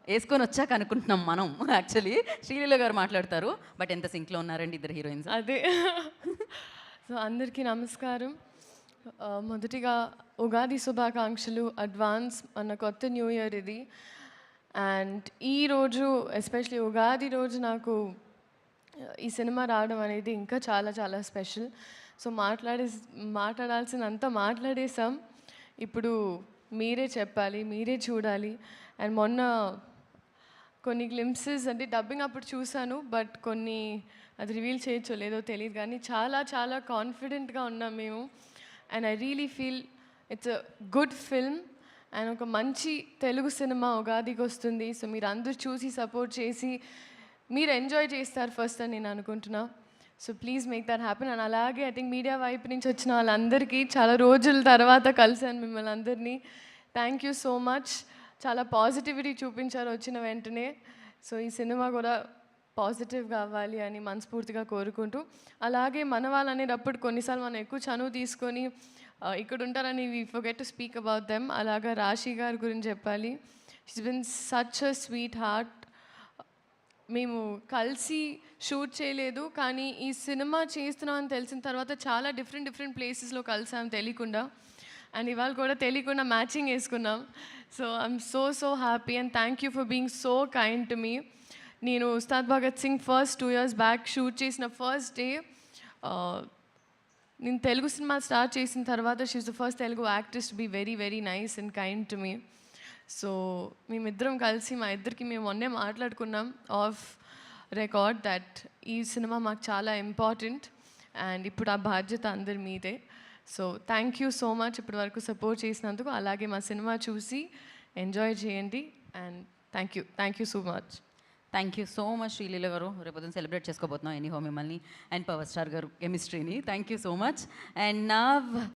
వేసుకొని వచ్చాక అనుకుంటున్నాం మనం యాక్చువల్లీ. శ్రీలీల గారు మాట్లాడతారు. బట్ ఎంత సింక్లో ఉన్నారండి ఇద్దరు హీరోయిన్స్. అదే. సో అందరికీ నమస్కారం. మొదటిగా ఉగాది శుభాకాంక్షలు అడ్వాన్స్. మన కొత్త న్యూ ఇయర్ ఇది. అండ్ ఈరోజు ఎస్పెషలీ ఉగాది రోజు నాకు ఈ సినిమా రావడం అనేది ఇంకా చాలా చాలా స్పెషల్. సో మాట్లాడాల్సినంత మాట్లాడేసాం. ఇప్పుడు మీరే చెప్పాలి, మీరే చూడాలి. అండ్ మొన్న కొన్ని గ్లింప్సెస్ అంటే డబ్బింగ్ అప్పుడు చూశాను, బట్ కొన్ని అది రివీల్ చేయొచ్చో లేదో తెలియదు, కానీ చాలా చాలా కాన్ఫిడెంట్గా ఉన్నాం మేము. And I really feel it's a good film and ఒక మంచి తెలుగు సినిమా ఉగాదికి వస్తుంది. సో మీరు అందరూ చూసి సపోర్ట్ చేసి మీరు ఎంజాయ్ చేస్తారు ఫస్ట్ అని నేను అనుకుంటున్నా. So please make that happen. And అలాగే ఐ థింక్ మీడియా వైపు నుంచి వచ్చిన వాళ్ళందరికీ చాలా రోజుల తర్వాత కలిసాను మిమ్మల్ని అందరినీ. Thank you so much. చాలా పాజిటివిటీ చూపించారు వచ్చిన వెంటనే. సో ఈ సినిమా కూడా పాజిటివ్గా అవ్వాలి అని మనస్ఫూర్తిగా కోరుకుంటూ, అలాగే మన వాళ్ళు అనేటప్పుడు కొన్నిసార్లు మనం ఎక్కువ చనువు తీసుకొని ఇక్కడ ఉంటారని we forget to speak about them. అలాగా రాశి గారి గురించి చెప్పాలి. She's been such a sweet heart. మేము కలిసి షూట్ చేయలేదు, కానీ ఈ సినిమా చేస్తున్నామని తెలిసిన తర్వాత చాలా డిఫరెంట్ ప్లేసెస్లో కలిసాం తెలియకుండా. అండ్ ఇవాళ కూడా తెలియకుండా మ్యాచింగ్ వేసుకున్నాం. So I'm so happy and thank you for being so kind to me. నేను Ustaad Bhagat Singh first 2 years back shoot చేసిన ఫస్ట్ డే, నేను తెలుగు సినిమా స్టార్ట్ చేసిన తర్వాత she's the first Telugu actress to be very nice and kind to me. So మేమిద్దరం కలిసి మా ఇద్దరికి మేము మొన్నే మాట్లాడుకున్నాం ఆఫ్ రికార్డ్ దట్ ఈ సినిమా మాకు చాలా ఇంపార్టెంట్ అండ్ ఇప్పుడు ఆ బాధ్యత అందరి మీదే. So thank you so much ఇప్పటి వరకు సపోర్ట్ చేసినందుకు. అలాగే మా సినిమా చూసి ఎంజాయ్ చేయండి and thank you so much. Thank you so much Sreeleela గారు. రేపు సెలబ్రేట్ చేసుకోబోతున్నాం ఎనీహో మిమ్మల్ని అండ్ పవర్ స్టార్ గారు కెమిస్ట్రీని. Thank you so much. And నా